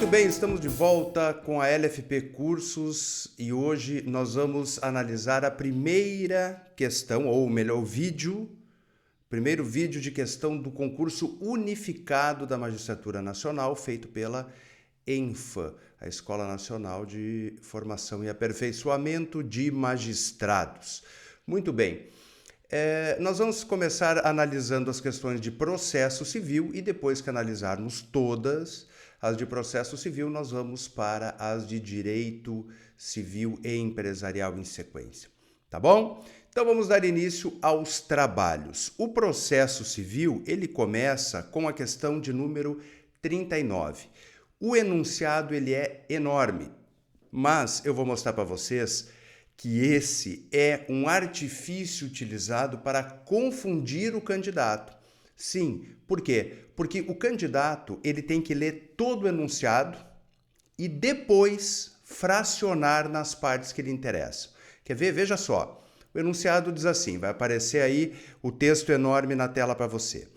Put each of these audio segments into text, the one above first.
Muito bem, estamos de volta com a LFP Cursos e hoje nós vamos analisar a primeira questão, ou melhor, primeiro vídeo de questão do concurso unificado da Magistratura Nacional, feito pela ENFA, a Escola Nacional de Formação e Aperfeiçoamento de Magistrados. Muito bem. Nós vamos começar analisando as questões de processo civil e depois que analisarmos todas as de processo civil, nós vamos para as de direito civil e empresarial em sequência. Tá bom? Então vamos dar início aos trabalhos. O processo civil, ele começa com a questão de número 39. O enunciado, ele é enorme, mas eu vou mostrar para vocês que esse é um artifício utilizado para confundir o candidato. Sim, por quê? Porque o candidato ele tem que ler todo o enunciado e depois fracionar nas partes que lhe interessam. Quer ver? Veja só. O enunciado diz assim, vai aparecer aí o texto enorme na tela para você.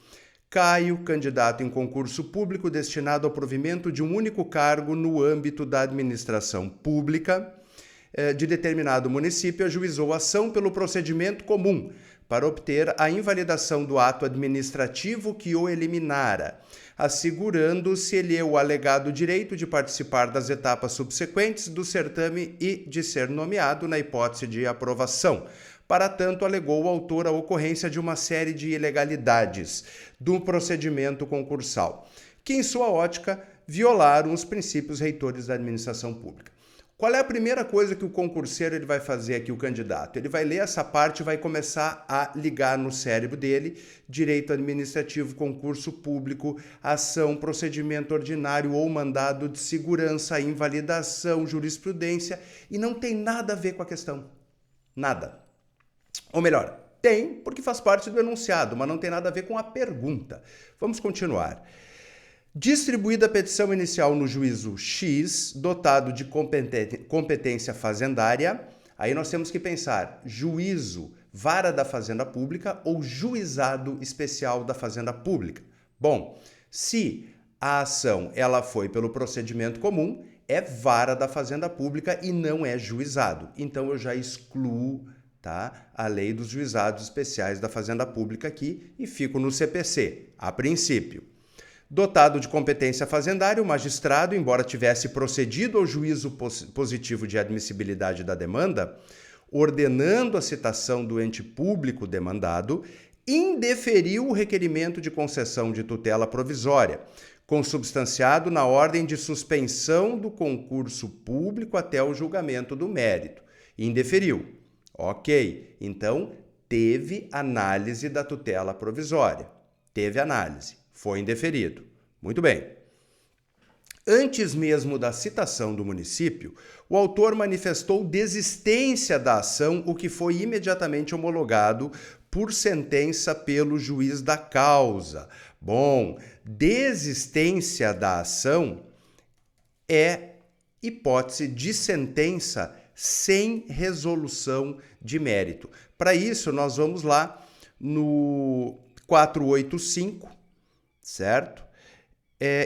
Caio, candidato em concurso público destinado ao provimento de um único cargo no âmbito da administração pública de determinado município, ajuizou ação pelo procedimento comum para obter a invalidação do ato administrativo que o eliminara, assegurando-se-lhe o alegado direito de participar das etapas subsequentes do certame e de ser nomeado na hipótese de aprovação. Para tanto, alegou o autor a ocorrência de uma série de ilegalidades do procedimento concursal, que, em sua ótica, violaram os princípios reitores da administração pública. Qual é a primeira coisa que o concurseiro ele vai fazer aqui, o candidato? Ele vai ler essa parte e vai começar a ligar no cérebro dele direito administrativo, concurso público, ação, procedimento ordinário ou mandado de segurança, invalidação, jurisprudência, e não tem nada a ver com a questão. Nada. Ou melhor, tem porque faz parte do enunciado, mas não tem nada a ver com a pergunta. Vamos continuar. Distribuída a petição inicial no juízo X, dotado de competência fazendária, aí nós temos que pensar juízo, vara da Fazenda Pública ou juizado especial da Fazenda Pública. Bom, se a ação ela foi pelo procedimento comum, é vara da Fazenda Pública e não é juizado. Então eu já excluo, tá, a lei dos juizados especiais da Fazenda Pública aqui e fico no CPC, a princípio. Dotado de competência fazendária, o magistrado, embora tivesse procedido ao juízo positivo de admissibilidade da demanda, ordenando a citação do ente público demandado, indeferiu o requerimento de concessão de tutela provisória, consubstanciado na ordem de suspensão do concurso público até o julgamento do mérito. Indeferiu. Ok, então teve análise da tutela provisória. Teve análise. Foi indeferido. Muito bem. Antes mesmo da citação do município, o autor manifestou desistência da ação, o que foi imediatamente homologado por sentença pelo juiz da causa. Bom, desistência da ação é hipótese de sentença sem resolução de mérito. Para isso, nós vamos lá no 485, certo?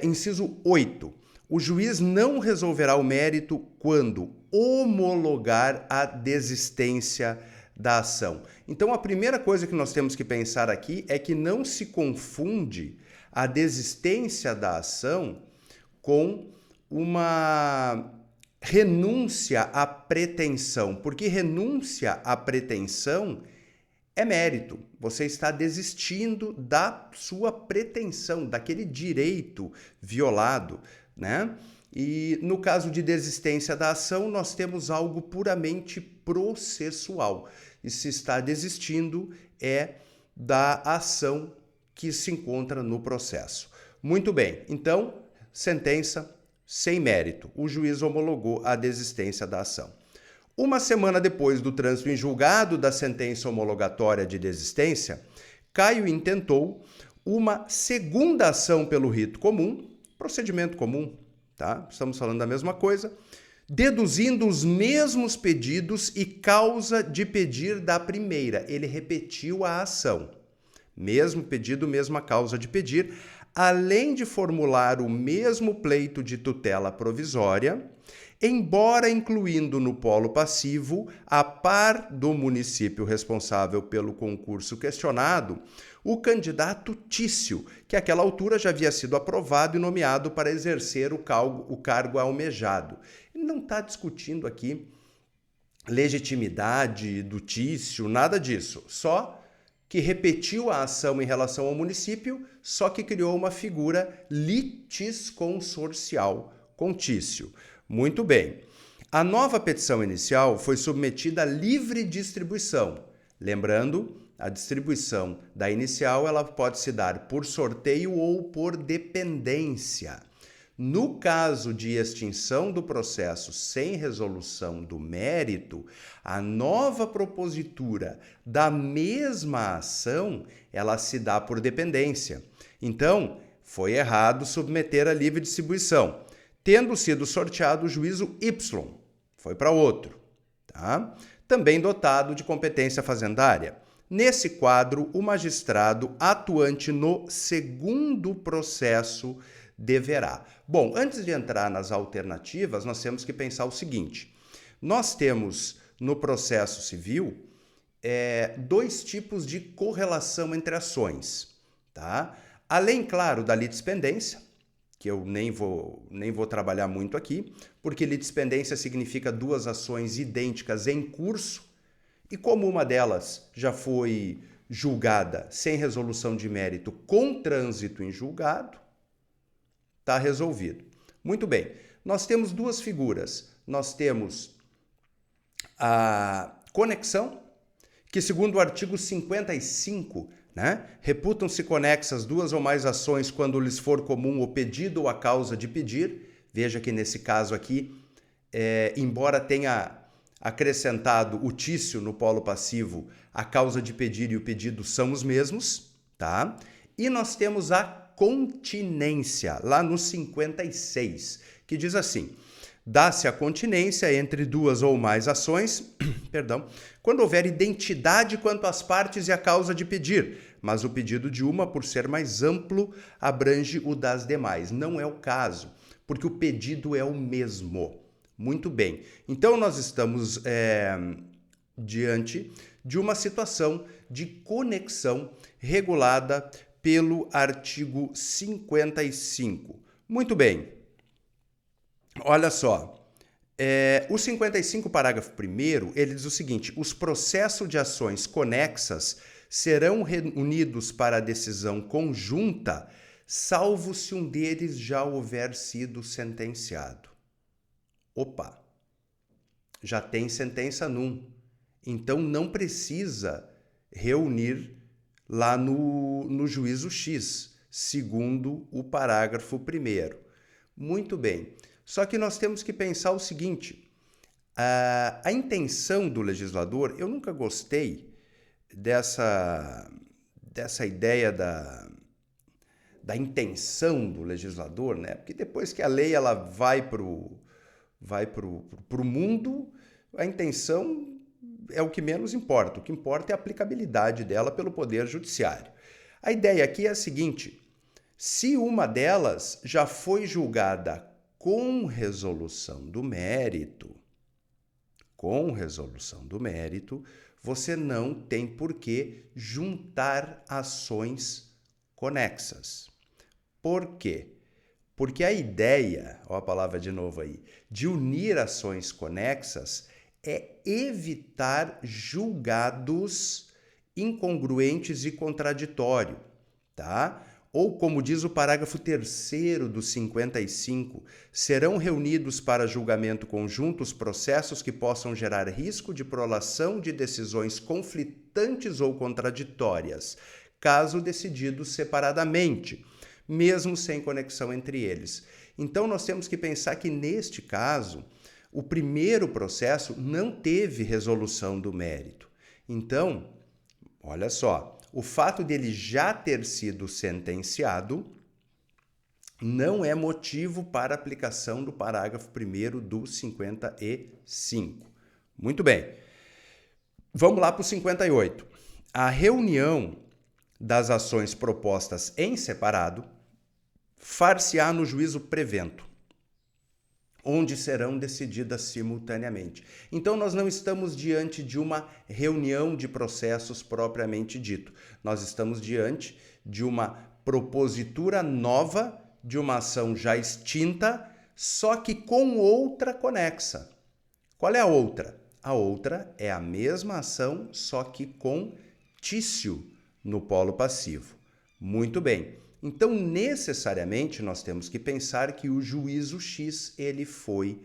Inciso 8. O juiz não resolverá o mérito quando homologar a desistência da ação. Então, a primeira coisa que nós temos que pensar aqui é que não se confunde a desistência da ação com uma renúncia à pretensão, porque renúncia à pretensão é mérito. Você está desistindo da sua pretensão, daquele direito violado, né? E no caso de desistência da ação, nós temos algo puramente processual. E se está desistindo é da ação que se encontra no processo. Muito bem. Então, sentença sem mérito. O juiz homologou a desistência da ação. Uma semana depois do trânsito em julgado da sentença homologatória de desistência, Caio intentou uma segunda ação pelo rito comum, procedimento comum, tá? Estamos falando da mesma coisa, deduzindo os mesmos pedidos e causa de pedir da primeira. Ele repetiu a ação. Mesmo pedido, mesma causa de pedir, além de formular o mesmo pleito de tutela provisória, embora incluindo no polo passivo, a par do município responsável pelo concurso questionado, o candidato Tício, que àquela altura já havia sido aprovado e nomeado para exercer o cargo almejado. Ele não está discutindo aqui legitimidade do Tício, nada disso, só que repetiu a ação em relação ao município, só que criou uma figura litisconsorcial com Tício. Muito bem. A nova petição inicial foi submetida à livre distribuição. Lembrando, a distribuição da inicial ela pode se dar por sorteio ou por dependência. No caso de extinção do processo sem resolução do mérito, a nova propositura da mesma ação, ela se dá por dependência. Então, foi errado submeter a livre distribuição. Tendo sido sorteado o juízo Y, foi para outro, tá? Também dotado de competência fazendária. Nesse quadro, o magistrado atuante no segundo processo deverá. Bom, antes de entrar nas alternativas, nós temos que pensar o seguinte. Nós temos no processo civil dois tipos de correlação entre ações, tá? Além, claro, da litispendência, que eu nem vou trabalhar muito aqui, porque litispendência significa duas ações idênticas em curso, e como uma delas já foi julgada sem resolução de mérito com trânsito em julgado, está resolvido. Muito bem, nós temos duas figuras. Nós temos a conexão, que segundo o artigo 55, reputam-se conexas duas ou mais ações quando lhes for comum o pedido ou a causa de pedir. Veja que nesse caso aqui, embora tenha acrescentado o Tício no polo passivo, a causa de pedir e o pedido são os mesmos, tá? E nós temos a continência, lá no 56, que diz assim: dá-se a continência entre duas ou mais ações, quando houver identidade quanto às partes e à causa de pedir, mas o pedido de uma, por ser mais amplo, abrange o das demais. Não é o caso, porque o pedido é o mesmo. Muito bem. Então, nós estamos diante de uma situação de conexão regulada pelo artigo 55. Muito bem. Olha só. O 55, parágrafo 1º, ele diz o seguinte: os processos de ações conexas serão reunidos para a decisão conjunta, salvo se um deles já houver sido sentenciado. Opa, já tem sentença num, então não precisa reunir lá no juízo X, segundo o parágrafo 1º. Muito bem, só que nós temos que pensar o seguinte, a intenção do legislador, eu nunca gostei dessa ideia da intenção do legislador, porque depois que a lei ela vai para o mundo, a intenção é o que menos importa. O que importa é a aplicabilidade dela pelo Poder Judiciário. A ideia aqui é a seguinte: se uma delas já foi julgada com resolução do mérito, você não tem por que juntar ações conexas. Por quê? Porque a ideia, a palavra de novo aí, de unir ações conexas é evitar julgados incongruentes e contraditórios, tá? Ou, como diz o parágrafo 3º do 55, serão reunidos para julgamento conjunto os processos que possam gerar risco de prolação de decisões conflitantes ou contraditórias, caso decididos separadamente, mesmo sem conexão entre eles. Então, nós temos que pensar que, neste caso, o primeiro processo não teve resolução do mérito. Então, olha só, o fato dele já ter sido sentenciado não é motivo para aplicação do parágrafo 1º do 55. Muito bem. Vamos lá para o 58. A reunião das ações propostas em separado, far-se-á no juízo prevento, onde serão decididas simultaneamente. Então, nós não estamos diante de uma reunião de processos propriamente dito. Nós estamos diante de uma propositura nova de uma ação já extinta, só que com outra conexa. Qual é a outra? A outra é a mesma ação, só que com tício no polo passivo. Muito bem. Então, necessariamente, nós temos que pensar que o juízo X ele foi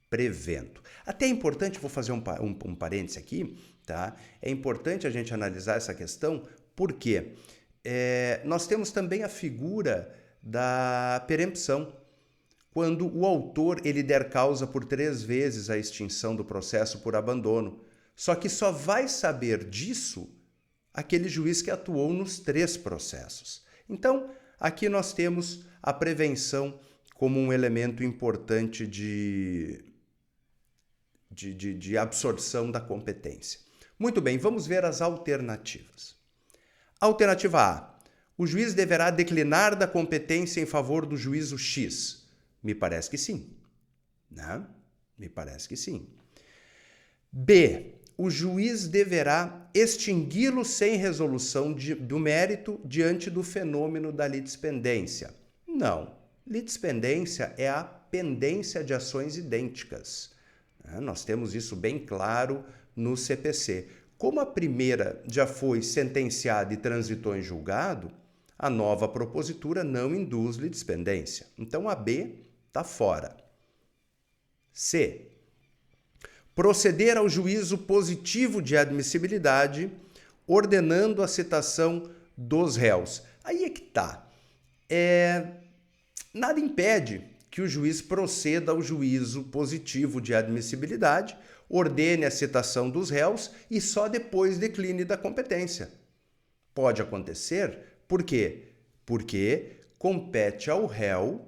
prevento. Até é importante, vou fazer um parêntese aqui, tá? É importante a gente analisar essa questão, porque nós temos também a figura da perempção. Quando o autor ele der causa por 3 vezes a extinção do processo por abandono. Só que só vai saber disso aquele juiz que atuou nos 3 processos. Então, aqui nós temos a prevenção como um elemento importante de absorção da competência. Muito bem, vamos ver as alternativas. Alternativa A. O juiz deverá declinar da competência em favor do juízo X. Me parece que sim. Né? Me parece que sim. B. O juiz deverá extingui-lo sem resolução do mérito diante do fenômeno da litispendência. Não. Litispendência é a pendência de ações idênticas. Nós temos isso bem claro no CPC. Como a primeira já foi sentenciada e transitou em julgado, a nova propositura não induz litispendência. Então, a B está fora. C. Proceder ao juízo positivo de admissibilidade, ordenando a citação dos réus. Aí é que está. Nada impede que o juiz proceda ao juízo positivo de admissibilidade, ordene a citação dos réus e só depois decline da competência. Pode acontecer, por quê? Porque compete ao réu,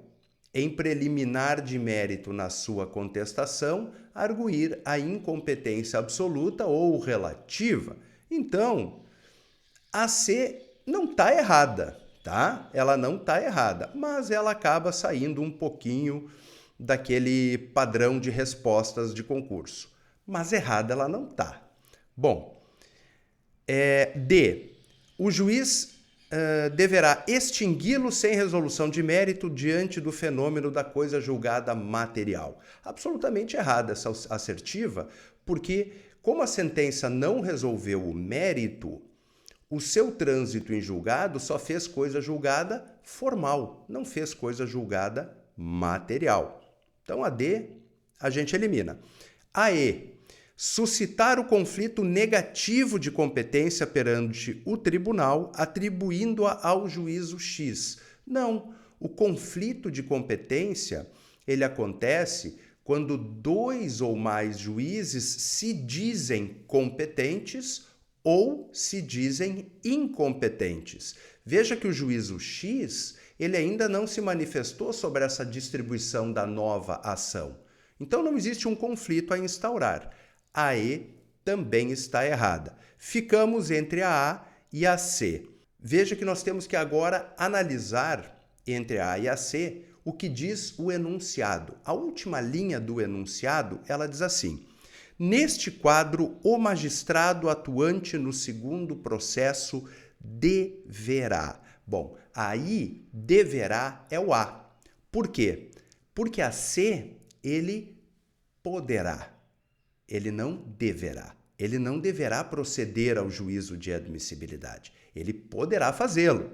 em preliminar de mérito na sua contestação, arguir a incompetência absoluta ou relativa. Então, a C não está errada, tá? Ela não está errada, mas ela acaba saindo um pouquinho daquele padrão de respostas de concurso. Mas errada ela não está. Bom, D. O juiz deverá extingui-lo sem resolução de mérito diante do fenômeno da coisa julgada material. Absolutamente errada essa assertiva, porque como a sentença não resolveu o mérito, o seu trânsito em julgado só fez coisa julgada formal, não fez coisa julgada material. Então a D a gente elimina. A E. Suscitar o conflito negativo de competência perante o tribunal, atribuindo-a ao juízo X. Não, o conflito de competência, ele acontece quando 2 ou mais juízes se dizem competentes ou se dizem incompetentes. Veja que o juízo X, ele ainda não se manifestou sobre essa distribuição da nova ação. Então não existe um conflito a instaurar. A E também está errada. Ficamos entre a A e a C. Veja que nós temos que agora analisar entre a A e a C o que diz o enunciado. A última linha do enunciado, ela diz assim: neste quadro, o magistrado atuante no segundo processo deverá. Bom, aí deverá é o A. Por quê? Porque a C, ele poderá. Ele não deverá. Ele não deverá proceder ao juízo de admissibilidade. Ele poderá fazê-lo,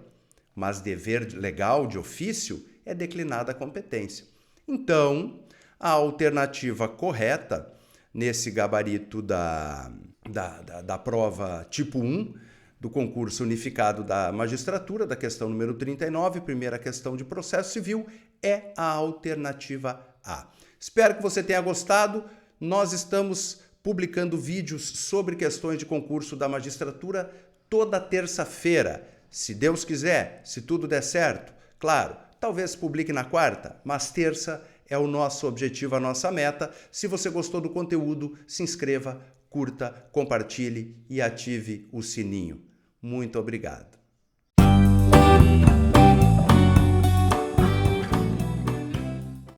mas dever legal de ofício é declinada a competência. Então, a alternativa correta nesse gabarito da prova tipo 1 do concurso unificado da magistratura, da questão número 39, primeira questão de processo civil, é a alternativa A. Espero que você tenha gostado. Nós estamos publicando vídeos sobre questões de concurso da magistratura toda terça-feira. Se Deus quiser, se tudo der certo, claro, talvez publique na quarta, mas terça é o nosso objetivo, a nossa meta. Se você gostou do conteúdo, se inscreva, curta, compartilhe e ative o sininho. Muito obrigado.